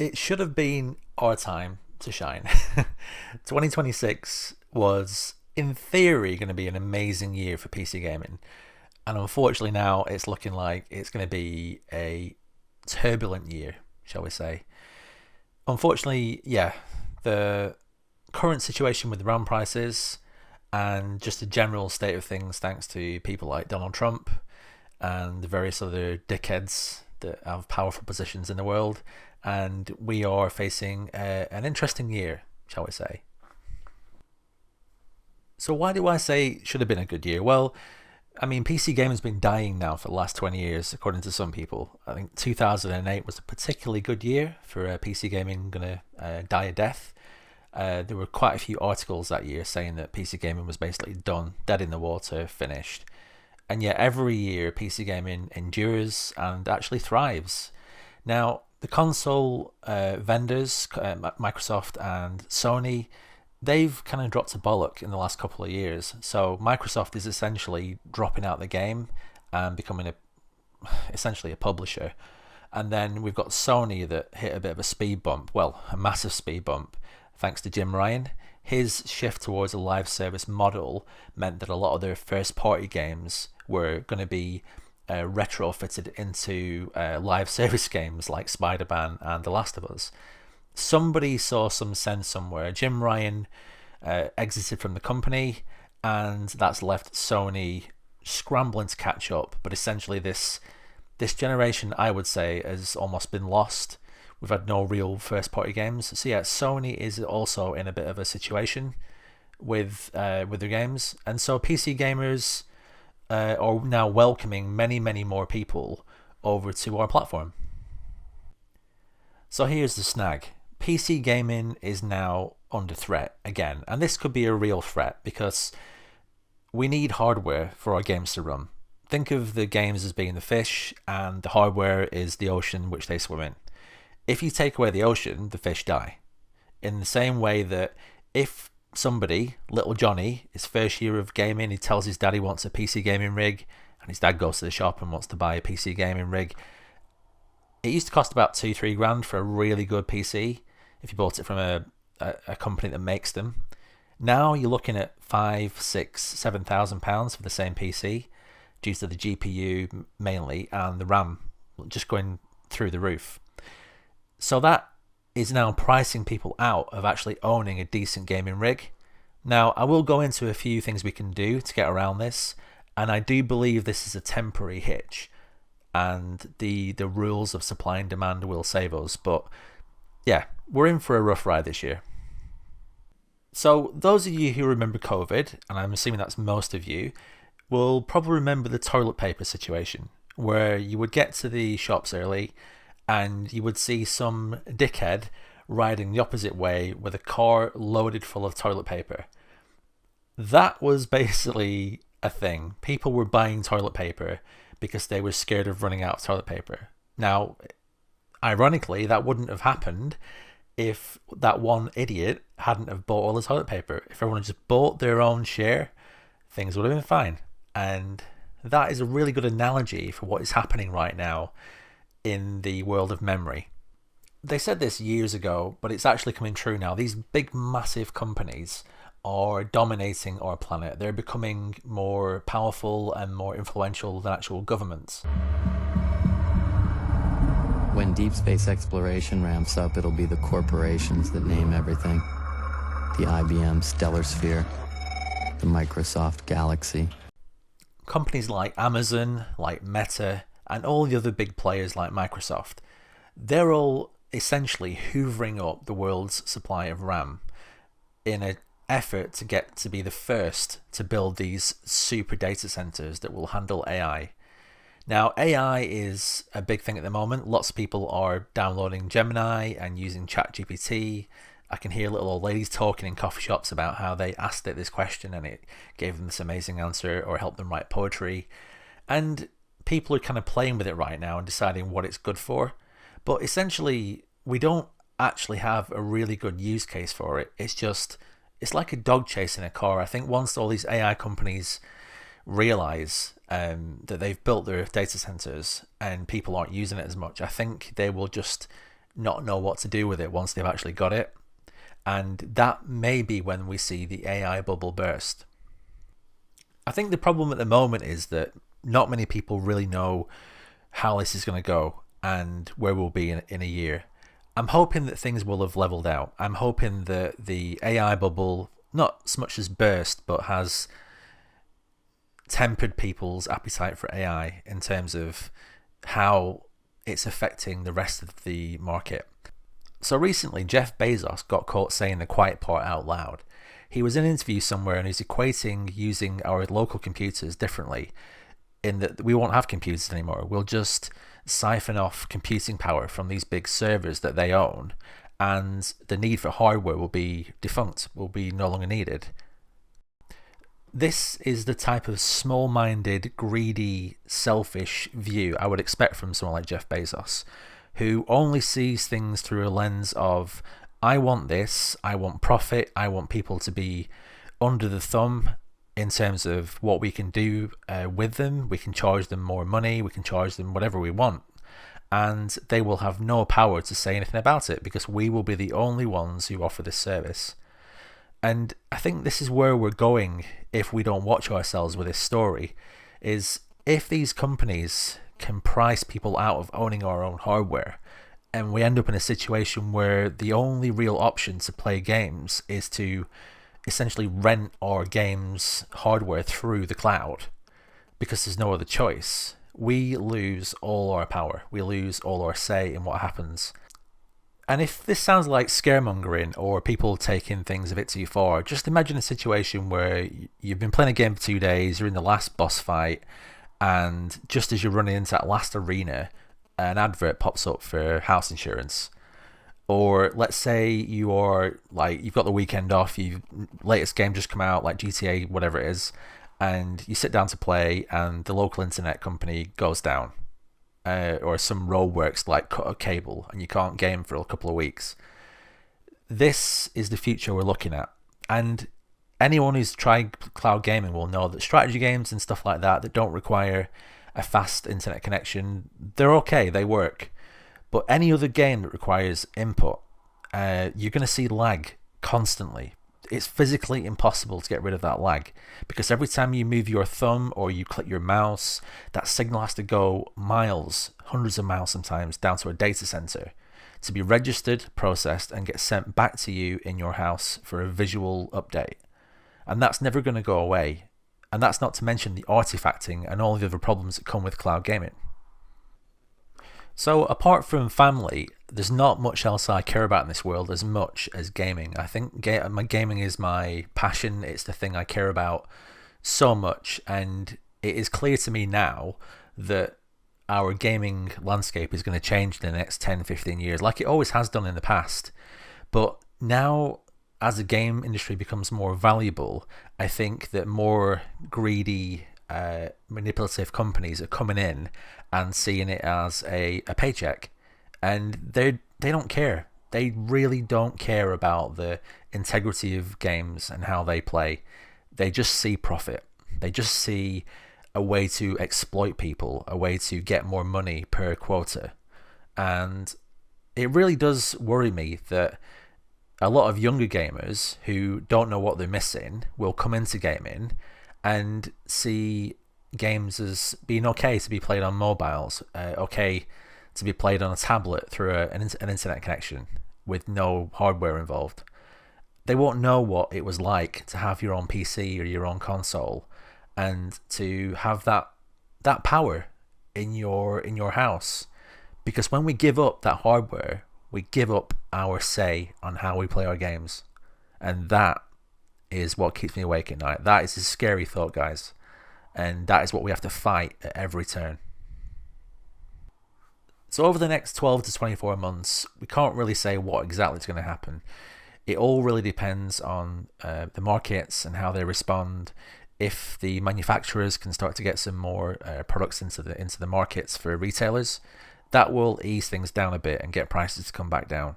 It should have been our time to shine. 2026 was, in theory, going to be an amazing year for PC gaming. And unfortunately, now it's looking like it's going to be a turbulent year, shall we say. Unfortunately, yeah, the current situation with the RAM prices and just the general state of things, thanks to people like Donald Trump and the various other dickheads that have powerful positions in the world, and we are facing an interesting year, shall we say. So why do I say it should have been a good year? Well, I mean, PC gaming has been dying now for the last 20 years, according to some people. I think 2008 was a particularly good year for PC gaming going to die a death. There were quite a few articles that year saying that PC gaming was basically done, dead in the water, finished. And yet every year PC gaming endures and actually thrives. Now, the console vendors, Microsoft and Sony, they've kind of dropped a bollock in the last couple of years. So Microsoft is essentially dropping out the game and becoming essentially a publisher. And then we've got Sony that hit a bit of a speed bump, well, a massive speed bump, thanks to Jim Ryan. His shift towards a live service model meant that a lot of their first party games were going to be retrofitted into live service games like Spider-Man and The Last of Us. Somebody saw some sense somewhere. Jim Ryan exited from the company, and that's left Sony scrambling to catch up. But essentially, this generation, I would say, has almost been lost. We've had no real first-party games. So yeah, Sony is also in a bit of a situation with their games, and so PC gamers are now welcoming many more people over to our platform. So here's the snag. PC gaming is now under threat again, and this could be a real threat because we need hardware for our games to run. Think of the games as being the fish and the hardware is the ocean which they swim in. If you take away the ocean, the fish die. In the same way that if somebody, little Johnny, his first year of gaming, he tells his dad he wants a PC gaming rig, and his dad goes to the shop and wants to buy a PC gaming rig. It used to cost about 2-3 grand for a really good PC if you bought it from a company that makes them. Now you're looking at 5, 6, 7,000 pounds for the same PC due to the GPU mainly and the RAM just going through the roof. So that is now pricing people out of actually owning a decent gaming rig. Now, I will go into a few things we can do to get around this, and I do believe this is a temporary hitch, and the rules of supply and demand will save us. But yeah, we're in for a rough ride this year. So those of you who remember COVID, and I'm assuming that's most of you, will probably remember the toilet paper situation, where you would get to the shops early and you would see some dickhead riding the opposite way with a car loaded full of toilet paper. That was basically a thing. People were buying toilet paper because they were scared of running out of toilet paper. Now, ironically, that wouldn't have happened if that one idiot hadn't have bought all the toilet paper. If everyone had just bought their own share, things would have been fine. And that is a really good analogy for what is happening right now in the world of memory. They said this years ago, but it's actually coming true now. These big, massive companies are dominating our planet. They're becoming more powerful and more influential than actual governments. When deep space exploration ramps up, it'll be the corporations that name everything. The IBM Stellar Sphere, the Microsoft Galaxy. Companies like Amazon, like Meta, and all the other big players like Microsoft, they're all essentially hoovering up the world's supply of RAM in an effort to get to be the first to build these super data centers that will handle AI. Now, AI is a big thing at the moment. Lots of people are downloading Gemini and using ChatGPT. I can hear little old ladies talking in coffee shops about how they asked it this question and it gave them this amazing answer or helped them write poetry. And people are kind of playing with it right now and deciding what it's good for. But essentially, we don't actually have a really good use case for it. It's like a dog chasing a car. I think once all these AI companies realize that they've built their data centers and people aren't using it as much, I think they will just not know what to do with it once they've actually got it. And that may be when we see the AI bubble burst. I think the problem at the moment is that not many people really know how this is going to go and where we'll be in a year. I'm hoping that things will have leveled out. I'm hoping that the AI bubble not so much as burst, but has tempered people's appetite for AI in terms of how it's affecting the rest of the market. So recently, Jeff Bezos got caught saying the quiet part out loud. He was in an interview somewhere and he's equating using our local computers differently, in that we won't have computers anymore. We'll just siphon off computing power from these big servers that they own, and the need for hardware will be defunct, will be no longer needed. This is the type of small-minded, greedy, selfish view I would expect from someone like Jeff Bezos, who only sees things through a lens of, I want this, I want profit, I want people to be under the thumb in terms of what we can do with them. We can charge them more money, we can charge them whatever we want, and they will have no power to say anything about it because we will be the only ones who offer this service. And I think this is where we're going if we don't watch ourselves with this story, is if these companies can price people out of owning our own hardware, and we end up in a situation where the only real option to play games is to essentially rent our games hardware through the cloud because there's no other choice, we lose all our power, we lose all our say in what happens. And if this sounds like scaremongering or people taking things a bit too far, just imagine a situation where you've been playing a game for 2 days, you're in the last boss fight, and just as you're running into that last arena, an advert pops up for house insurance. Or let's say you are like, you've got the weekend off, your latest game just come out, like GTA, whatever it is, and you sit down to play and the local internet company goes down. Or some roadworks like cut a cable and you can't game for a couple of weeks. This is the future we're looking at. And anyone who's tried cloud gaming will know that strategy games and stuff like that don't require a fast internet connection, they're okay, they work. But any other game that requires input, you're going to see lag constantly. It's physically impossible to get rid of that lag because every time you move your thumb or you click your mouse, that signal has to go miles, hundreds of miles sometimes, down to a data center to be registered, processed, and get sent back to you in your house for a visual update. And that's never going to go away. And that's not to mention the artifacting and all the other problems that come with cloud gaming. So apart from family, there's not much else I care about in this world as much as gaming. I think my gaming is my passion. It's the thing I care about so much. And it is clear to me now that our gaming landscape is going to change in the next 10, 15 years, like it always has done in the past. But now, as the game industry becomes more valuable, I think that more greedy, manipulative companies are coming in and seeing it as a paycheck, and they don't care. They really don't care about the integrity of games and how they play. They just see profit. They just see a way to exploit people, a way to get more money per quota. And it really does worry me that a lot of younger gamers who don't know what they're missing will come into gaming and see games as being okay to be played on mobiles, okay to be played on a tablet through an internet connection with no hardware involved. They won't know what it was like to have your own PC or your own console and to have that power in your house. Because when we give up that hardware, we give up our say on how we play our games. And that is what keeps me awake at night. That is a scary thought, guys. And that is what we have to fight at every turn. So over the next 12 to 24 months, we can't really say what exactly is going to happen. It all really depends on the markets and how they respond. If the manufacturers can start to get some more products into the markets for retailers, that will ease things down a bit and get prices to come back down.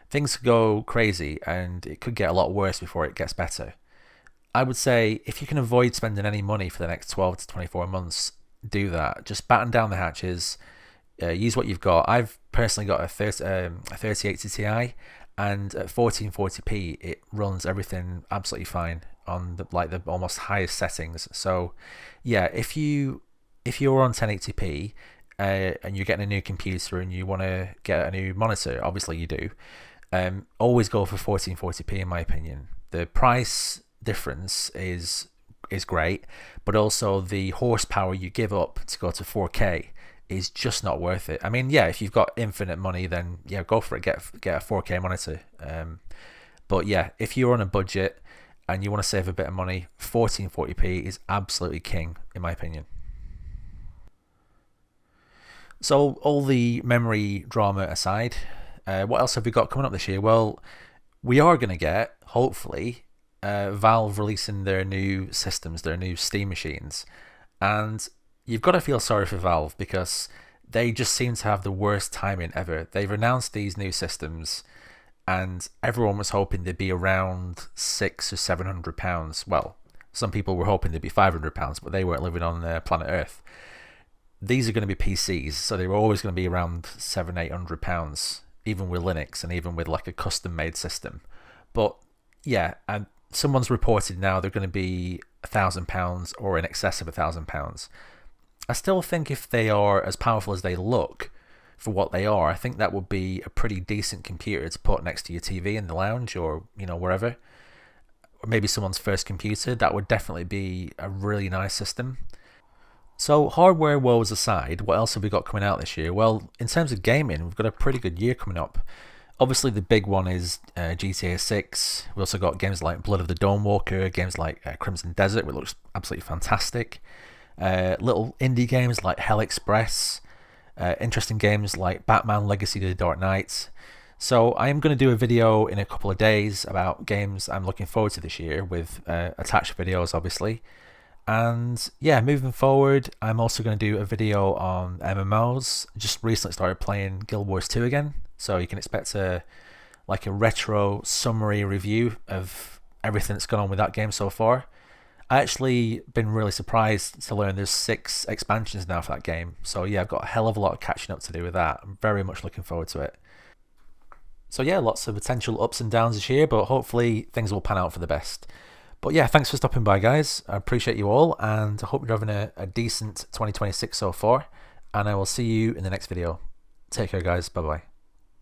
Things could go crazy and it could get a lot worse before it gets better. I would say if you can avoid spending any money for the next 12 to 24 months, do that. Just batten down the hatches, use what you've got. I've personally got a 3080 Ti, and at 1440p it runs everything absolutely fine on the almost highest settings. So yeah, if you're on 1080p and you're getting a new computer and you want to get a new monitor, obviously you do. Always go for 1440p in my opinion. The price difference is great, but also the horsepower you give up to go to 4K is just not worth it. I mean, yeah, if you've got infinite money, then yeah, go for it. Get a 4K monitor. But yeah, if you're on a budget and you want to save a bit of money, 1440p is absolutely king in my opinion. So all the memory drama aside, what else have we got coming up this year? Well, we are going to get, hopefully, Valve releasing their new systems, their new Steam machines. And you've got to feel sorry for Valve because they just seem to have the worst timing ever. They've announced these new systems and everyone was hoping they'd be around £600 or £700. Well, some people were hoping they'd be £500, but they weren't living on planet Earth. These are going to be PCs, so they were always going to be around £700-800, even with Linux and even with like a custom made system. But yeah, and someone's reported now they're going to be £1,000 or in excess of £1,000. I still think if they are as powerful as they look for what they are, I think that would be a pretty decent computer to put next to your TV in the lounge or wherever, or maybe someone's first computer. That would definitely be a really nice system. So hardware woes aside, what else have we got coming out this year? Well, in terms of gaming, we've got a pretty good year coming up. Obviously the big one is GTA 6. We also got games like Blood of the Dawnwalker, games like Crimson Desert, which looks absolutely fantastic. Little indie games like Hell Express, interesting games like Batman Legacy of the Dark Knight. So I am going to do a video in a couple of days about games I'm looking forward to this year with attached videos obviously. And yeah, moving forward, I'm also going to do a video on MMOs. Just recently started playing Guild Wars 2 again, so you can expect a retro summary review of everything that's gone on with that game so far. I actually been really surprised to learn there's 6 expansions now for that game. So yeah, I've got a hell of a lot of catching up to do with that. I'm very much looking forward to it. So yeah, lots of potential ups and downs this year, but hopefully things will pan out for the best. But yeah, thanks for stopping by, guys. I appreciate you all, and I hope you're having a decent 2026 so far. And I will see you in the next video. Take care, guys. Bye-bye.